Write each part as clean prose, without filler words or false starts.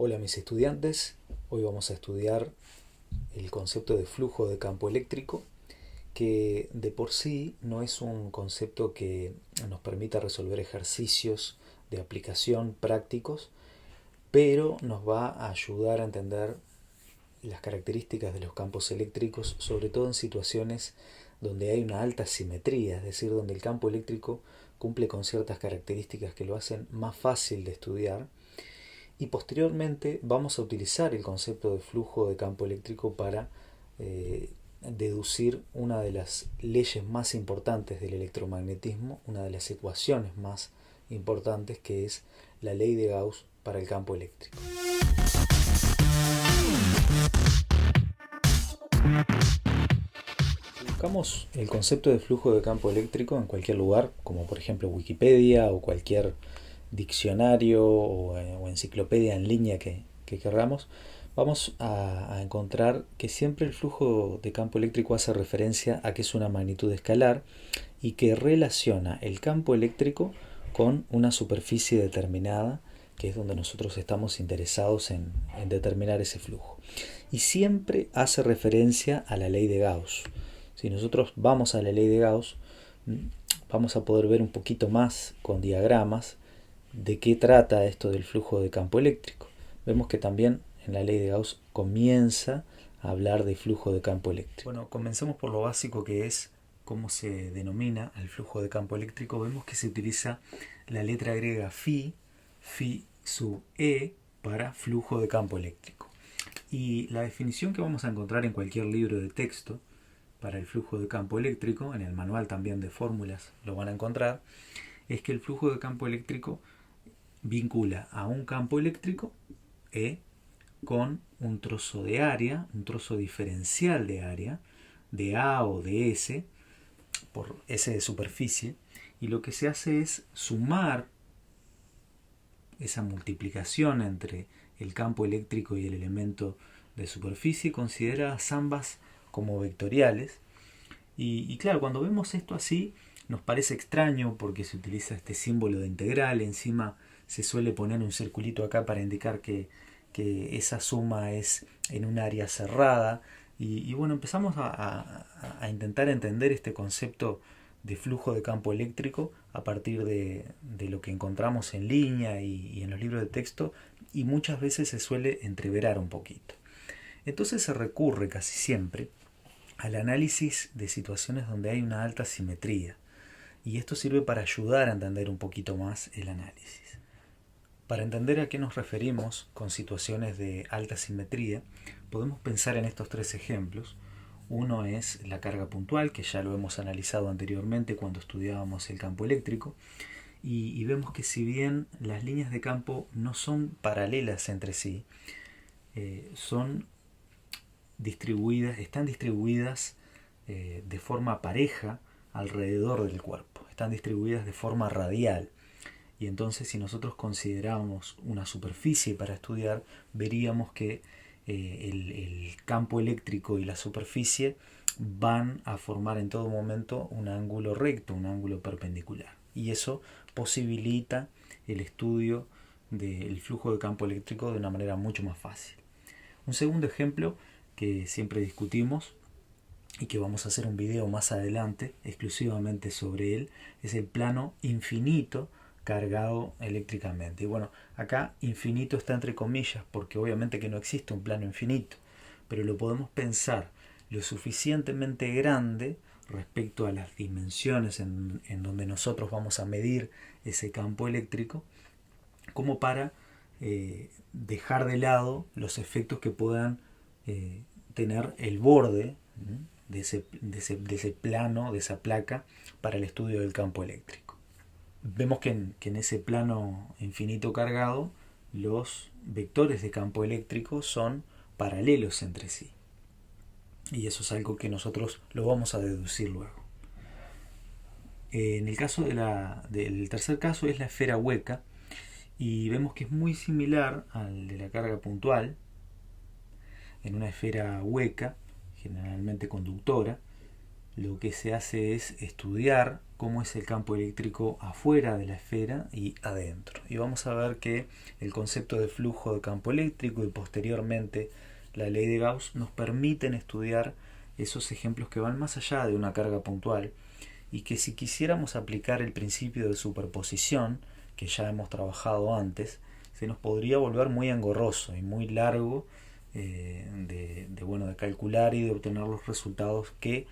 Hola mis estudiantes, hoy vamos a estudiar el concepto de flujo de campo eléctrico, que de por sí no es un concepto que nos permita resolver ejercicios de aplicación prácticos, pero nos va a ayudar a entender las características de los campos eléctricos, sobre todo en situaciones donde hay una alta simetría, es decir, donde el campo eléctrico cumple con ciertas características que lo hacen más fácil de estudiar. Y posteriormente vamos a utilizar el concepto de flujo de campo eléctrico para deducir una de las leyes más importantes del electromagnetismo, una de las ecuaciones más importantes, que es la ley de Gauss para el campo eléctrico. Si buscamos el concepto de flujo de campo eléctrico en cualquier lugar, como por ejemplo Wikipedia o cualquier diccionario o enciclopedia en línea que queramos, vamos a encontrar que siempre el flujo de campo eléctrico hace referencia a que es una magnitud escalar y que relaciona el campo eléctrico con una superficie determinada, que es donde nosotros estamos interesados en determinar ese flujo. Y siempre hace referencia a la ley de Gauss. Si nosotros vamos a la ley de Gauss, vamos a poder ver un poquito más con diagramas de qué trata esto del flujo de campo eléctrico. Vemos que también en la ley de Gauss comienza a hablar de flujo de campo eléctrico. Bueno, comencemos por lo básico, que es cómo se denomina el flujo de campo eléctrico. Vemos que se utiliza la letra griega phi sub e para flujo de campo eléctrico. Y la definición que vamos a encontrar en cualquier libro de texto para el flujo de campo eléctrico, en el manual también de fórmulas lo van a encontrar, es que el flujo de campo eléctrico vincula a un campo eléctrico E con un trozo de área, un trozo diferencial de área, de A o de S, por S de superficie, y lo que se hace es sumar esa multiplicación entre el campo eléctrico y el elemento de superficie, considera ambas como vectoriales. Y claro, cuando vemos esto así, nos parece extraño porque se utiliza este símbolo de integral. Encima se suele poner un circulito acá para indicar que esa suma es en un área cerrada. Y bueno, empezamos a intentar entender este concepto de flujo de campo eléctrico a partir de lo que encontramos en línea y en los libros de texto, y muchas veces se suele entreverar un poquito. Entonces se recurre casi siempre al análisis de situaciones donde hay una alta simetría, y esto sirve para ayudar a entender un poquito más el análisis. Para entender a qué nos referimos con situaciones de alta simetría, podemos pensar en estos tres ejemplos. Uno es la carga puntual, que ya lo hemos analizado anteriormente cuando estudiábamos el campo eléctrico, y vemos que si bien las líneas de campo no son paralelas entre sí, están distribuidas de forma pareja alrededor del cuerpo, están distribuidas de forma radial. Y entonces, si nosotros consideramos una superficie para estudiar, veríamos que el campo eléctrico y la superficie van a formar en todo momento un ángulo recto, un ángulo perpendicular. Y eso posibilita el estudio del flujo de campo eléctrico de una manera mucho más fácil. Un segundo ejemplo que siempre discutimos y que vamos a hacer un video más adelante exclusivamente sobre él, es el plano infinito cargado eléctricamente. Y bueno, acá infinito está entre comillas porque obviamente que no existe un plano infinito, pero lo podemos pensar lo suficientemente grande respecto a las dimensiones en donde nosotros vamos a medir ese campo eléctrico, como para dejar de lado los efectos que puedan tener el borde de ese plano, de esa placa, para el estudio del campo eléctrico. Vemos que en ese plano infinito cargado, los vectores de campo eléctrico son paralelos entre sí. Y eso es algo que nosotros lo vamos a deducir luego. En el caso del tercer caso es la esfera hueca, y vemos que es muy similar al de la carga puntual. En una esfera hueca, generalmente conductora, lo que se hace es estudiar cómo es el campo eléctrico afuera de la esfera y adentro. Y vamos a ver que el concepto de flujo de campo eléctrico y posteriormente la ley de Gauss nos permiten estudiar esos ejemplos que van más allá de una carga puntual y que si quisiéramos aplicar el principio de superposición, que ya hemos trabajado antes, se nos podría volver muy engorroso y muy largo de calcular y de obtener los resultados que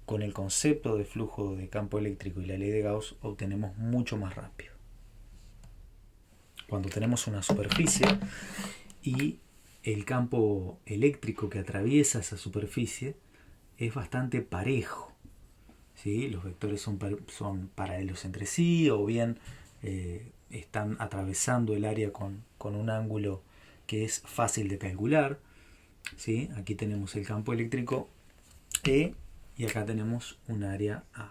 con el concepto de flujo de campo eléctrico y la ley de Gauss obtenemos mucho más rápido. Cuando tenemos una superficie y el campo eléctrico que atraviesa esa superficie es bastante parejo, ¿sí? Los vectores son paralelos entre sí o bien están atravesando el área con un ángulo que es fácil de calcular, ¿sí? Aquí tenemos el campo eléctrico E y acá tenemos un área A.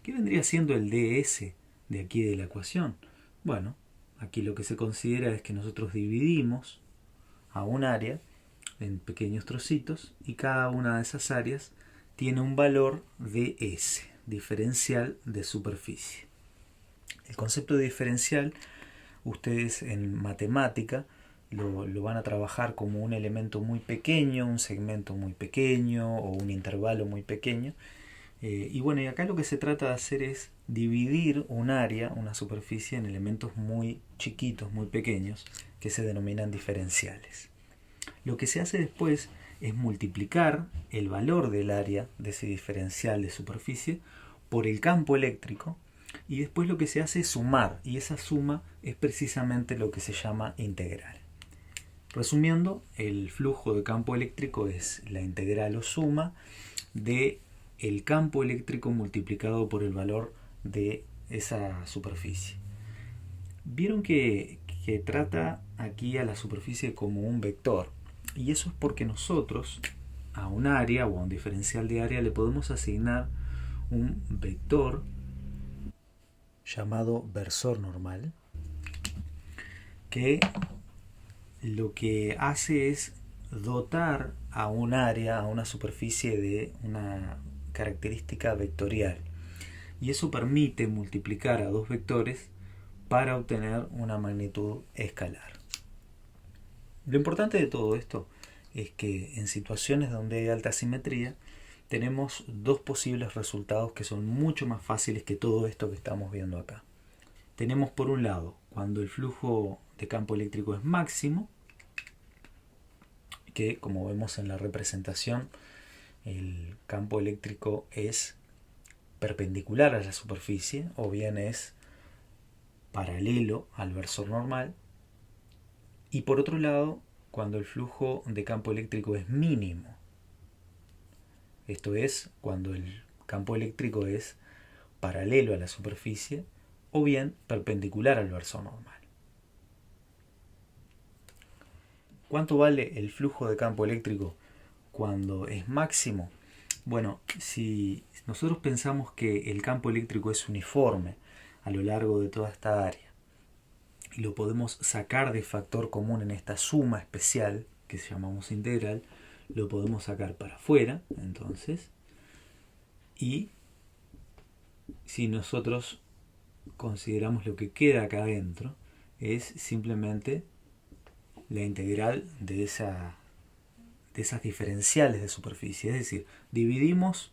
¿Qué vendría siendo el ds de aquí de la ecuación? Bueno, aquí lo que se considera es que nosotros dividimos a un área en pequeños trocitos y cada una de esas áreas tiene un valor de S, diferencial de superficie. El concepto de diferencial, ustedes en matemática lo van a trabajar como un elemento muy pequeño, un segmento muy pequeño o un intervalo muy pequeño. Y bueno, y acá lo que se trata de hacer es dividir un área, una superficie, en elementos muy chiquitos, muy pequeños, que se denominan diferenciales. Lo que se hace después es multiplicar el valor del área de ese diferencial de superficie por el campo eléctrico y después lo que se hace es sumar, y esa suma es precisamente lo que se llama integral. Resumiendo, el flujo de campo eléctrico es la integral o suma de el campo eléctrico multiplicado por el valor de esa superficie. Vieron que trata aquí a la superficie como un vector, y eso es porque nosotros a un área o a un diferencial de área le podemos asignar un vector llamado versor normal, que lo que hace es dotar a un área, a una superficie de una característica vectorial, y eso permite multiplicar a dos vectores para obtener una magnitud escalar. Lo importante de todo esto es que en situaciones donde hay alta simetría tenemos dos posibles resultados que son mucho más fáciles que todo esto que estamos viendo acá. Tenemos por un lado cuando el flujo de campo eléctrico es máximo, que como vemos en la representación el campo eléctrico es perpendicular a la superficie o bien es paralelo al versor normal, y por otro lado cuando el flujo de campo eléctrico es mínimo, esto es cuando el campo eléctrico es paralelo a la superficie o bien perpendicular al versor normal. ¿Cuánto vale el flujo de campo eléctrico cuando es máximo? Bueno, si nosotros pensamos que el campo eléctrico es uniforme a lo largo de toda esta área y lo podemos sacar de factor común en esta suma especial que llamamos integral, lo podemos sacar para afuera entonces, y si nosotros consideramos lo que queda acá adentro es simplemente la integral de esas diferenciales de superficie, es decir, dividimos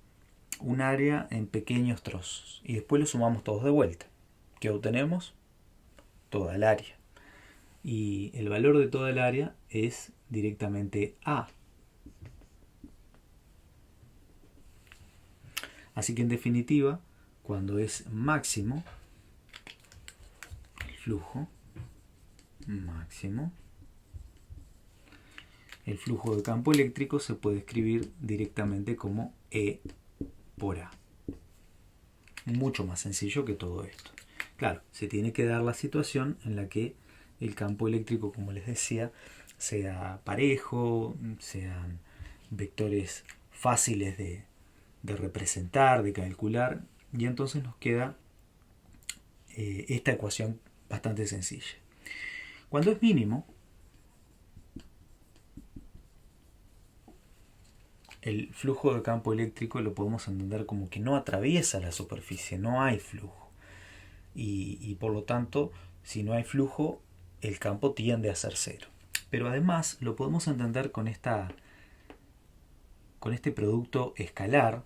un área en pequeños trozos y después lo sumamos todos de vuelta. ¿Qué obtenemos? Toda el área. Y el valor de toda el área es directamente A. Así que en definitiva, cuando es máximo, el flujo máximo, el flujo de campo eléctrico se puede escribir directamente como E por A. Mucho más sencillo que todo esto. Claro, se tiene que dar la situación en la que el campo eléctrico, como les decía, sea parejo, sean vectores fáciles de representar, de calcular, y entonces nos queda esta ecuación bastante sencilla. Cuando es mínimo, el flujo de campo eléctrico lo podemos entender como que no atraviesa la superficie, no hay flujo. Y por lo tanto, si no hay flujo, el campo tiende a ser cero. Pero además lo podemos entender con este producto escalar,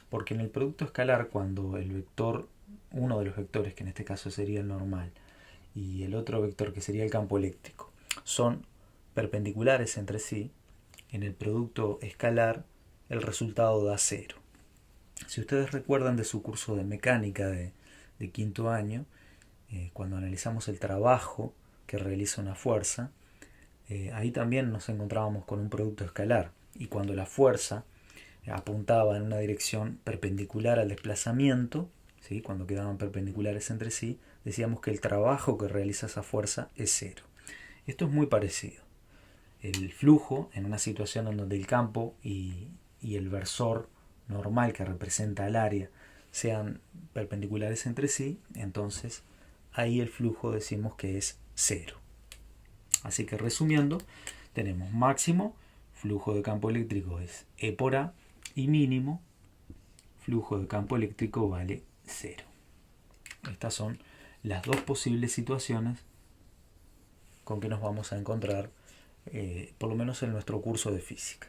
porque en el producto escalar, cuando el vector, uno de los vectores, que en este caso sería el normal, y el otro vector, que sería el campo eléctrico, son perpendiculares entre sí, en el producto escalar el resultado da cero. Si ustedes recuerdan de su curso de mecánica de quinto año, cuando analizamos el trabajo que realiza una fuerza, ahí también nos encontrábamos con un producto escalar, y cuando la fuerza apuntaba en una dirección perpendicular al desplazamiento, ¿sí? Cuando quedaban perpendiculares entre sí, decíamos que el trabajo que realiza esa fuerza es cero. Esto es muy parecido. El flujo, en una situación en donde el campo y el versor normal que representa el área sean perpendiculares entre sí, entonces ahí el flujo decimos que es cero. Así que resumiendo, tenemos máximo, flujo de campo eléctrico es E por A, y mínimo, flujo de campo eléctrico vale cero. Estas son las dos posibles situaciones con que nos vamos a encontrar, por lo menos en nuestro curso de física.